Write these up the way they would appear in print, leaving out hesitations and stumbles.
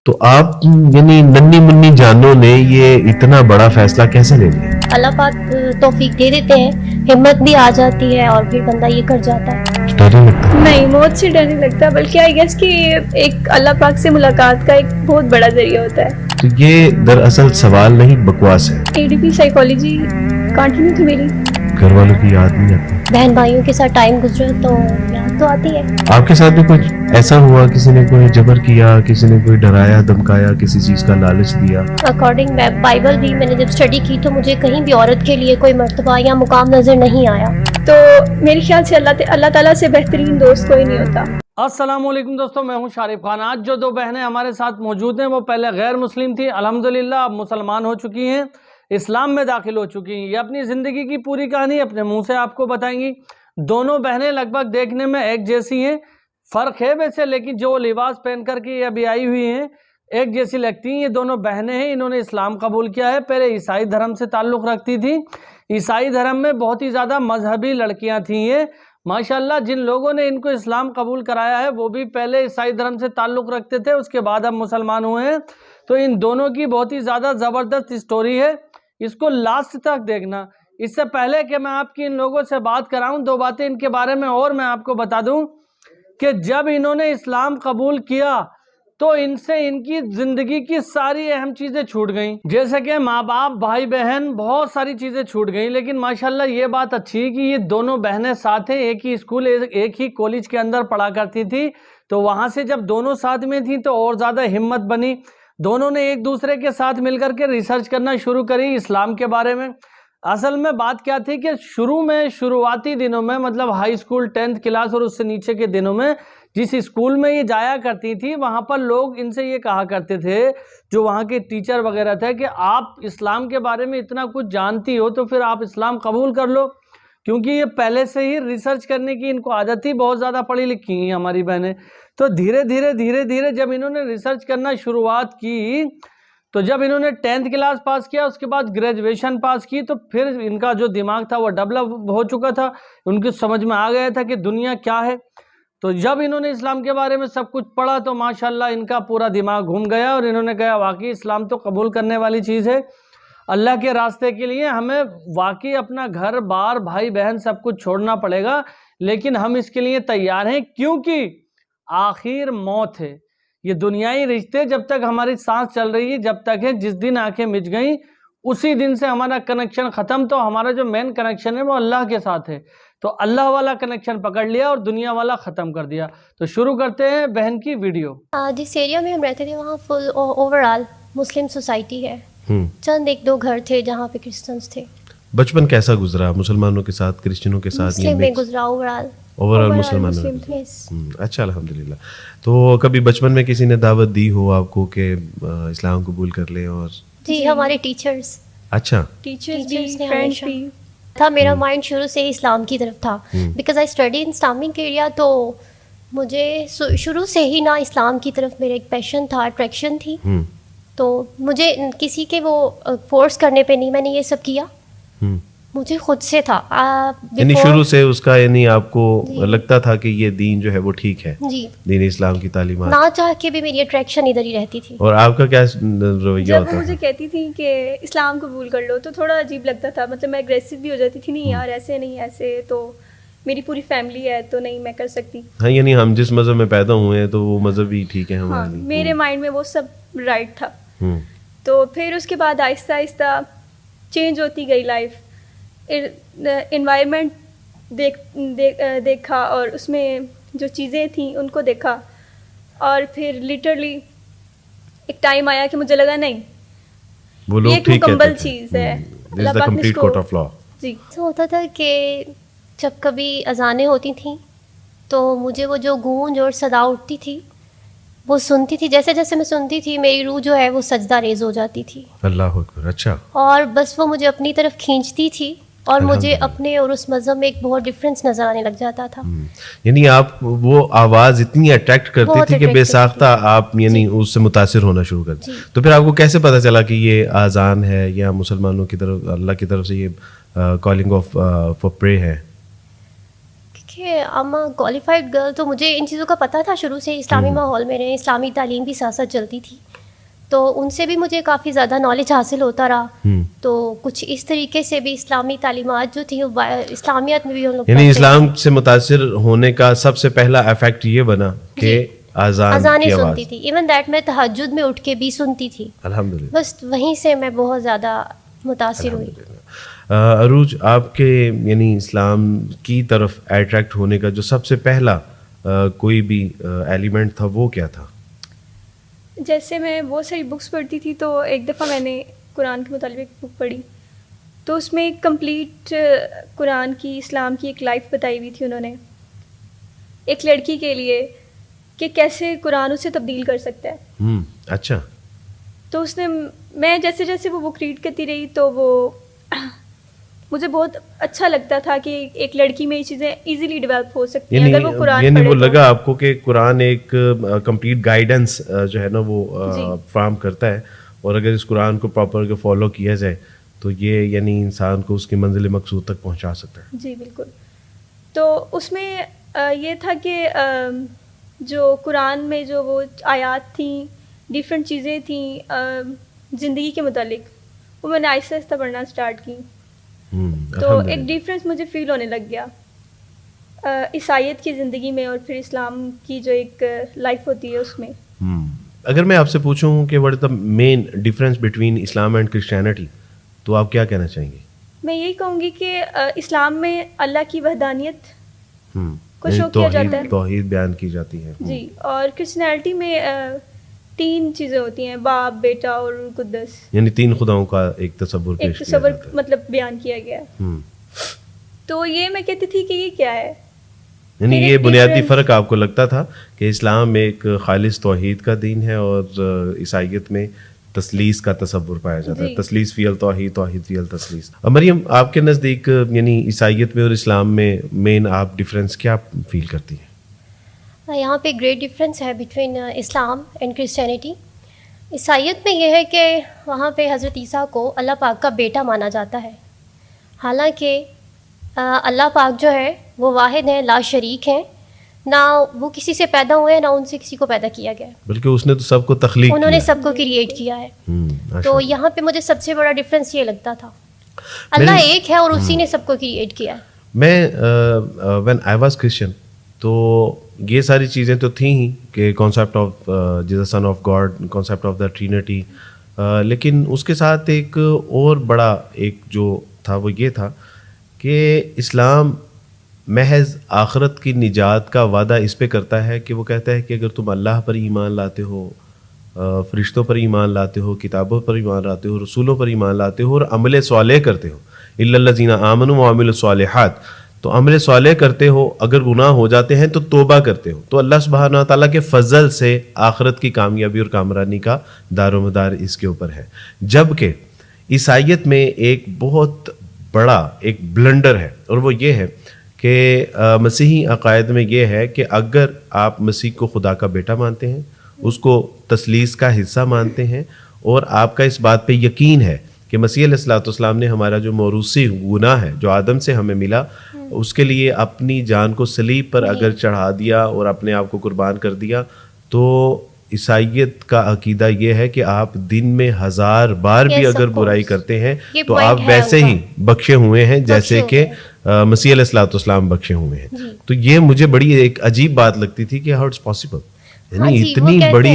تو آپ یعنی ننھی منی جانوں نے یہ اتنا بڑا فیصلہ کیسے لے لیا؟ اللہ پاک توفیق دے دیتے ہیں، ہمت بھی آ جاتی ہے اور پھر بندہ یہ کر جاتا ہے۔ ڈر نہیں لگتا؟ نہیں، موت سے ڈر نہیں لگتا، بلکہ آئی گیس کہ ایک اللہ پاک سے ملاقات کا ایک بہت بڑا ذریعہ ہوتا ہے۔ تو یہ دراصل سوال نہیں، بکواس ہے۔ ADP سائیکالوجی کنٹینیو تھی میری۔ گھر والوں کی یاد نہیں آتی؟ بہن بھائیوں کے ساتھ ٹائم گزرا تو یاد تو آتی ہے۔ آپ کے ساتھ بھی کچھ ایسا ہوا، کسی نے کوئی جبر کیا، کسی نے کوئی ڈرایا دھمکایا، کسی چیز کا لالچ دیا؟ اکارڈنگ بائبل بھی میں نے جب اسٹڈی کی تو مجھے کہیں بھی عورت کے لیے کوئی مرتبہ یا مقام نظر نہیں آیا۔ تو میرے خیال سے اللہ تعالیٰ سے بہترین دوست کوئی نہیں ہوتا۔ السلام علیکم دوستوں، میں ہوں شارف خان۔ آج جو دو بہنیں ہمارے ساتھ موجود ہیں وہ پہلے غیر مسلم تھی، الحمدللہ اب مسلمان ہو چکی ہیں، اسلام میں داخل ہو چکی ہیں۔ یہ اپنی زندگی کی پوری کہانی اپنے منہ سے آپ کو بتائیں گی۔ دونوں بہنیں لگ بھگ دیکھنے میں ایک جیسی ہیں، فرق ہے ویسے، لیکن جو لباس پہن کر کے ابھی آئی ہوئی ہیں ایک جیسی لگتی ہیں۔ یہ دونوں بہنیں ہیں، انہوں نے اسلام قبول کیا ہے۔ پہلے عیسائی دھرم سے تعلق رکھتی تھی۔ عیسائی دھرم میں بہت ہی زیادہ مذہبی لڑکیاں تھیں یہ، ماشاءاللہ جن لوگوں نے ان کو اسلام قبول کرایا ہے وہ بھی پہلے عیسائی دھرم سے تعلق رکھتے تھے، اس کے بعد اب مسلمان ہوئے ہیں۔ تو ان دونوں کی بہت ہی زیادہ زبردست اسٹوری ہے، اس کو لاسٹ تک دیکھنا۔ اس سے پہلے کہ میں آپ کی ان لوگوں سے بات کراؤں، دو باتیں ان کے بارے میں اور میں آپ کو بتا دوں کہ جب انہوں نے اسلام قبول کیا تو ان سے ان کی زندگی کی ساری اہم چیزیں چھوٹ گئیں، جیسے کہ ماں باپ، بھائی بہن، بہت ساری چیزیں چھوٹ گئیں۔ لیکن ماشاءاللہ یہ بات اچھی ہے کہ یہ دونوں بہنیں ساتھ ہیں، ایک ہی اسکول ایک ہی کالج کے اندر پڑھا کرتی تھی، تو وہاں سے جب دونوں ساتھ میں تھیں تو اور زیادہ ہمت بنی۔ دونوں نے ایک دوسرے کے ساتھ مل کر کے ریسرچ کرنا شروع کری اسلام کے بارے میں۔ اصل میں بات کیا تھی کہ شروعاتی دنوں میں، مطلب ہائی اسکول 10th کلاس اور اس سے نیچے کے دنوں میں، جس اسکول میں یہ جایا کرتی تھی وہاں پر لوگ ان سے یہ کہا کرتے تھے، جو وہاں کے ٹیچر وغیرہ تھے، کہ آپ اسلام کے بارے میں اتنا کچھ جانتی ہو تو پھر آپ اسلام قبول کر لو، کیونکہ یہ پہلے سے ہی ریسرچ کرنے کی ان کو عادت تھی، بہت زیادہ پڑھی لکھی ہیں ہماری بہنیں۔ تو دھیرے دھیرے جب انہوں نے ریسرچ کرنا شروعات کی، تو جب انہوں نے 10th کلاس پاس کیا، اس کے بعد گریجویشن پاس کی، تو پھر ان کا جو دماغ تھا وہ ڈیولپ ہو چکا تھا، ان کی سمجھ میں آ گیا تھا کہ دنیا کیا ہے۔ تو جب انہوں نے اسلام کے بارے میں سب کچھ پڑھا تو ماشاءاللہ ان کا پورا دماغ گھوم گیا، اور انہوں نے کہا واقعی اسلام تو قبول کرنے والی چیز ہے۔ اللہ کے راستے کے لیے ہمیں واقعی اپنا گھر بار، بھائی بہن سب کچھ چھوڑنا پڑے گا، لیکن ہم اس کے لیے تیار ہیں، کیونکہ آخر موت ہے۔ یہ دنیائی رشتے جب تک ہماری سانس چل رہی ہے جب تک ہے، جس دن آنکھیں مچ گئیں اسی دن سے ہمارا کنیکشن ختم۔ تو ہمارا جو مین کنیکشن ہے وہ اللہ کے ساتھ ہے، تو اللہ والا کنیکشن پکڑ لیا اور دنیا والا ختم کر دیا۔ تو شروع کرتے ہیں بہن کی ویڈیو۔ جس ایریا میں ہم رہتے تھے وہاں فل اوور آل مسلم سوسائٹی ہے، چند ایک دو گھر تھے جہاں پہ کرسچنس تھے۔ بچپن کیسا گزرا؟ مسلمانوں کے ساتھ، کرسچنوں کے ساتھ؟ مسلم میں گزرا اوور آل مسلمانوں میں؟ اچھا، الحمدللہ۔ تو کبھی بچپن میں کسی نے دعوت دی ہو آپ کو کہ اسلام قبول کر لیں؟ اور جی ہمارے ٹیچرز، اچھا، ٹیچرز نے بھی، فرینڈس بھی تھا۔ میرا مائنڈ شروع سے ہی اسلام کی طرف تھا، because I study in Islamic area, تو مجھے شروع سے ہی نا اسلام کی طرف میرا ایک پیشن تھا، اٹریکشن تھی۔ تو مجھے کسی کے وہ فورس کرنے پہ نہیں، میں نے یہ سب کیا، مجھے خود سے تھا۔ یعنی شروع سے اس کا، یعنی آپ کو لگتا تھا کہ یہ دین جو ہے وہ ٹھیک ہے، جی دین اسلام کی تعلیمات، نہ چاہ کے بھی میری اٹریکشن ادھر ہی رہتی تھی۔ اور آپ کا کیا رویہ جب ہوتا مجھے کہتی تھی کہ اسلام قبول کر لو تو تھوڑا عجیب لگتا تھا، مطلب میں اگریسو بھی ہو جاتی تھی، نہیں یار ایسے نہیں، ایسے تو میری پوری فیملی ہے تو نہیں میں کر سکتی۔ ہاں، یعنی ہم جس مذہب میں پیدا ہوئے ہیں تو وہ مذہب ہی ٹھیک ہے ہاں، ہمارے لیے۔ میرے مائنڈ میں وہ سب رائٹ تھا۔ تو پھر اس کے بعد آہستہ آہستہ چینج ہوتی گئی لائف، انوائرمنٹ دیکھا اور اس میں جو چیزیں تھیں ان کو دیکھا، اور پھر لٹرلی ایک ٹائم آیا کہ مجھے لگا نہیں، یہ ایک مکمل چیز ہے، اللہ پاک نے اس کو، جی ایسا ہوتا تھا کہ جب کبھی اذانیں ہوتی تھیں تو مجھے وہ جو گونج اور صدا اٹھتی تھی وہ سنتی تھی، جیسے جیسے میں سنتی تھی میری روح جو ہے وہ سجدہ ریز ہو جاتی تھی، اللہ اکبر۔ اچھا، اور بس وہ مجھے اپنی طرف کھینچتی تھی، اور مجھے اپنے اور اس مذہب میں ایک بہت ڈفرینس نظر آنے لگ جاتا تھا۔ یعنی آپ وہ آواز اتنی اٹریکٹ کرتی تھی کہ بے ساختہ آپ یعنی اس سے متاثر ہونا شروع کر دیں۔ تو پھر آپ کو کیسے پتہ چلا کہ یہ آذان ہے یا مسلمانوں کی طرف، اللہ کی طرف سے یہ کالنگ آف فار پرے ہے؟ کہ اما کوالیفائڈ گرل، تو مجھے ان چیزوں کا پتہ تھا شروع سے. اسلامی ماحول میں رہے، اسلامی تعلیم بھی ساتھ ساتھ چلتی تھی، تو ان سے بھی مجھے کافی زیادہ نالج حاصل ہوتا رہا. تو کچھ اس طریقے سے بھی اسلامی تعلیمات جو تھیں اسلامیات میں بھی ہم لوگ یعنی اسلام سے متاثر ہونے کا سب سے پہلا افیکٹ یہ بنا کہ اذانیں سنتی تھی. ایون دیٹ میں تہجد میں اٹھ کے بھی سنتی تھی. الحمدللہ. بس وہیں سے میں بہت زیادہ متاثر ہوئی. عروج، آپ کے یعنی اسلام کی طرف اٹریکٹ ہونے کا جو سب سے پہلا کوئی بھی ایلیمنٹ تھا وہ کیا تھا؟ جیسے میں بہت ساری بکس پڑھتی تھی، تو ایک دفعہ میں نے قرآن کے متعلق ایک بک پڑھی، تو اس میں کمپلیٹ قرآن کی، اسلام کی ایک لائف بتائی ہوئی تھی انہوں نے، ایک لڑکی کے لیے کہ کیسے قرآن اسے تبدیل کر سکتا ہے. اچھا. تو اس نے، میں جیسے جیسے وہ بک ریڈ کرتی رہی تو وہ مجھے بہت اچھا لگتا تھا کہ ایک لڑکی میں یہ چیزیں ایزیلی ڈیولپ ہو سکتی ہیں اگر وہ قرآن یعنی وہ لگا آپ کو کہ قرآن ایک کمپلیٹ گائیڈنس جو ہے نا وہ فراہم کرتا ہے، اور اگر اس قرآن کو پراپر فالو کیا جائے تو یہ یعنی انسان کو اس کی منزل مقصود تک پہنچا سکتا ہے. جی بالکل. تو اس میں یہ تھا کہ جو قرآن میں جو وہ آیات تھیں، ڈیفرنٹ چیزیں تھیں زندگی کے متعلق، وہ میں نے آہستہ آہستہ پڑھنا اسٹارٹ کی. تو ایک ڈیفرنس مجھے فیل ہونے لگ گیا عیسائیت کی زندگی میں اور پھر اسلام کی جو ایک لائف ہوتی ہے اس میں. اگر میں آپ سے پوچھوں کہ what is the main difference between Islam and Christianity, تو آپ کیا کہنا چاہیں گے؟ میں یہی کہوں گی کہ اسلام میں اللہ کی وحدانیت کو شو کیا جاتا ہے، توحید بیان کی جاتی ہے. جی. اور کرسچینٹی میں 3 چیزیں ہوتی ہیں، باپ، بیٹا اور قدس، یعنی 3 خداؤں کا ایک تصور پیش کیا جاتا ہے، مطلب بیان کیا گیا ہے. تو یہ میں کہتی تھی کہ یہ کیا ہے، یعنی یہ بنیادی فرق آپ کو لگتا تھا کہ اسلام ایک خالص توحید کا دین ہے اور عیسائیت میں تثلیث کا تصور پایا جاتا ہے، تثلیث فی التوحید، توحید فی التثلیث. مریم، آپ کے نزدیک یعنی عیسائیت میں اور اسلام میں مین آپ ڈفرینس کیا فیل کرتی ہیں؟ یہاں پہ گریٹ ڈفرینس ہے بٹوین اسلام اینڈ کرسچینٹی. عیسائیت میں یہ ہے کہ وہاں پہ حضرت عیسیٰ کو اللہ پاک کا بیٹا مانا جاتا ہے، حالانکہ اللہ پاک جو ہے وہ واحد ہیں، لا شریک ہیں، نہ وہ کسی سے پیدا ہوئے ہیں، نہ ان سے کسی کو پیدا کیا گیا، بلکہ اس نے تو سب کو تخلیق، انہوں نے سب کو کریٹ کیا ہے. تو یہاں پہ مجھے سب سے بڑا ڈفرینس یہ لگتا تھا، اللہ ایک ہے اور اسی نے سب کو کریٹ کیا ہے. میں وین آئی واز کرسچن تو یہ ساری چیزیں تو تھیں ہی کہ concept of Jesus son of God, concept of the Trinity, لیکن اس کے ساتھ ایک اور بڑا ایک جو تھا وہ یہ تھا کہ اسلام محض آخرت کی نجات کا وعدہ اس پہ کرتا ہے کہ وہ کہتا ہے کہ اگر تم اللہ پر ایمان لاتے ہو، فرشتوں پر ایمان لاتے ہو، کتابوں پر ایمان لاتے ہو، رسولوں پر ایمان لاتے ہو اور عمل صالح کرتے ہو، الا الذین آمنوا وعملوا الصالحات، تو عمل صالح کرتے ہو، اگر گناہ ہو جاتے ہیں تو توبہ کرتے ہو، تو اللہ سبحانہ و تعالیٰ کے فضل سے آخرت کی کامیابی اور کامرانی کا دار و مدار اس کے اوپر ہے. جبکہ عیسائیت میں ایک بہت بڑا ایک بلنڈر ہے، اور وہ یہ ہے کہ مسیحی عقائد میں یہ ہے کہ اگر آپ مسیح کو خدا کا بیٹا مانتے ہیں، اس کو تثلیث کا حصہ مانتے ہیں، اور آپ کا اس بات پہ یقین ہے کہ مسیح علیہ الصلوۃ والسلام نے ہمارا جو موروثی گناہ ہے جو آدم سے ہمیں ملا، اس کے لیے اپنی جان کو صلیب پر اگر چڑھا دیا اور اپنے آپ کو قربان کر دیا، تو عیسائیت کا عقیدہ یہ ہے کہ آپ دن میں 1000 بار بھی اگر برائی کرتے ہیں تو آپ ویسے ہی بخشے ہوئے ہیں جیسے کہ مسیح علیہ الصلوۃ والسلام بخشے ہوئے ہیں. تو یہ مجھے بڑی ایک عجیب بات لگتی تھی کہ ہاؤ اٹس پاسبل، یعنی اتنی بڑی،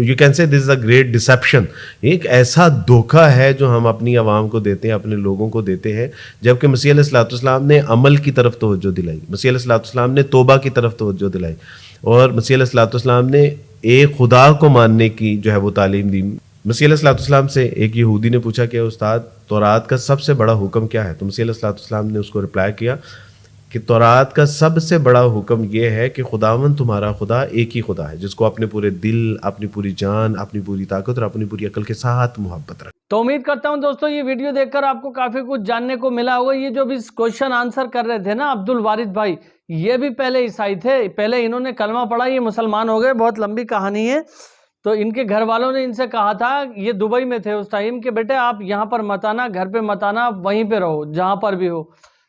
you can say this is a great deception, ایک ایسا دھوکہ ہے جو ہم اپنی عوام کو دیتے ہیں، اپنے لوگوں کو دیتے ہیں، جبکہ مسیح علیہ الصلوۃ والسلام نے عمل کی طرف توجہ دلائی، مسیح علیہ الصلوۃ والسلام نے توبہ کی طرف توجہ دلائی، اور مسیح علیہ الصلوۃ والسلام نے ایک خدا کو ماننے کی جو ہے وہ تعلیم دی. مسیح علیہ الصلوۃ والسلام سے ایک یہودی نے پوچھا کہ استاد تورات کا سب سے بڑا حکم کیا ہے؟ تو مسیح علیہ الصلوۃ والسلام نے اس کو رپلائی کیا کہ تورات کا سب سے بڑا حکم یہ ہے کہ خداوند تمہارا خدا ایک ہی خدا ہے، جس کو اپنے پورے دل، اپنی پوری جان، اپنی پوری طاقت اور اپنی پوری عقل کے ساتھ محبت رکھ. تو امید کرتا ہوں دوستوں یہ ویڈیو دیکھ کر آپ کو کافی کچھ جاننے کو ملا ہوگا. یہ جو بھی کوشچن آنسر کر رہے تھے نا عبد الوارث بھائی، یہ بھی پہلے عیسائی تھے، پہلے انہوں نے کلمہ پڑھا، یہ مسلمان ہو گئے، بہت لمبی کہانی ہے. تو ان کے گھر والوں نے ان سے کہا تھا، یہ دبئی میں تھے اس ٹائم، کہ بیٹے آپ یہاں پر مت آنا، گھر پہ مت آنا، وہیں پہ رہو جہاں پر بھی ہو.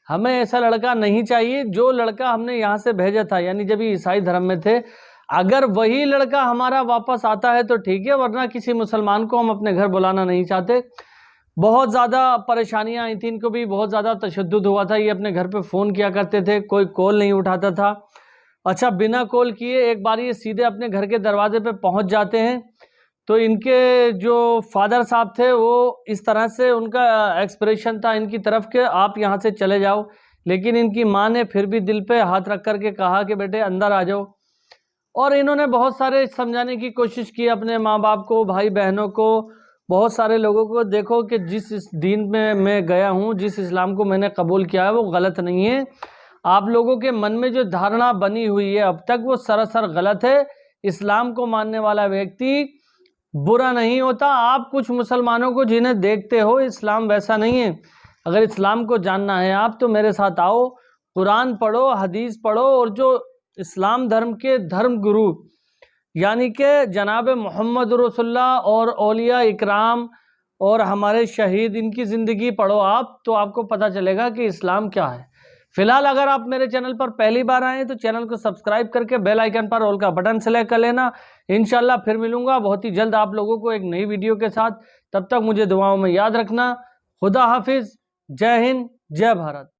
ہمیں ایسا لڑکا نہیں چاہیے جو لڑکا ہم نے یہاں سے بھیجا تھا، یعنی جب یہ عیسائی دھرم میں تھے. اگر وہی لڑکا ہمارا واپس آتا ہے تو ٹھیک ہے، ورنہ کسی مسلمان کو ہم اپنے گھر بلانا نہیں چاہتے. بہت زیادہ پریشانیاں آئی تھیں، ان کو بھی بہت زیادہ تشدد ہوا تھا. یہ اپنے گھر پہ فون کیا کرتے تھے، کوئی کال نہیں اٹھاتا تھا. اچھا، بنا کال کیے ایک بار یہ سیدھے اپنے گھر کے دروازے پہ پہنچ جاتے ہیں. تو ان کے جو فادر صاحب تھے وہ اس طرح سے ان کا ایکسپریشن تھا ان کی طرف کہ آپ یہاں سے چلے جاؤ، لیکن ان کی ماں نے پھر بھی دل پہ ہاتھ رکھ کر کے کہا کہ بیٹے اندر آ جاؤ. اور انہوں نے بہت سارے سمجھانے کی کوشش کی اپنے ماں باپ کو، بھائی بہنوں کو، بہت سارے لوگوں کو. دیکھو کہ جس دین میں گیا ہوں، جس اسلام کو میں نے قبول کیا ہے وہ غلط نہیں ہے. آپ لوگوں کے من میں جو دھارنا بنی ہوئی ہے اب تک وہ سراسر غلط ہے. اسلام کو ماننے والا ویکتی برا نہیں ہوتا. آپ کچھ مسلمانوں کو جنہیں دیکھتے ہو، اسلام ویسا نہیں ہے. اگر اسلام کو جاننا ہے آپ تو میرے ساتھ آؤ، قرآن پڑھو، حدیث پڑھو، اور جو اسلام دھرم کے دھرم گرو یعنی کہ جناب محمد رسول اللہ اور اولیاء اکرام اور ہمارے شہید، ان کی زندگی پڑھو آپ، تو آپ کو پتہ چلے گا کہ اسلام کیا ہے. فی الحال اگر آپ میرے چینل پر پہلی بار آئیں تو چینل کو سبسکرائب کر کے بیل آئیکن پر آل کا بٹن سلیکٹ کر لینا. انشاءاللہ پھر ملوں گا بہت ہی جلد آپ لوگوں کو ایک نئی ویڈیو کے ساتھ. تب تک مجھے دعاؤں میں یاد رکھنا. خدا حافظ. جے ہند، جے بھارت.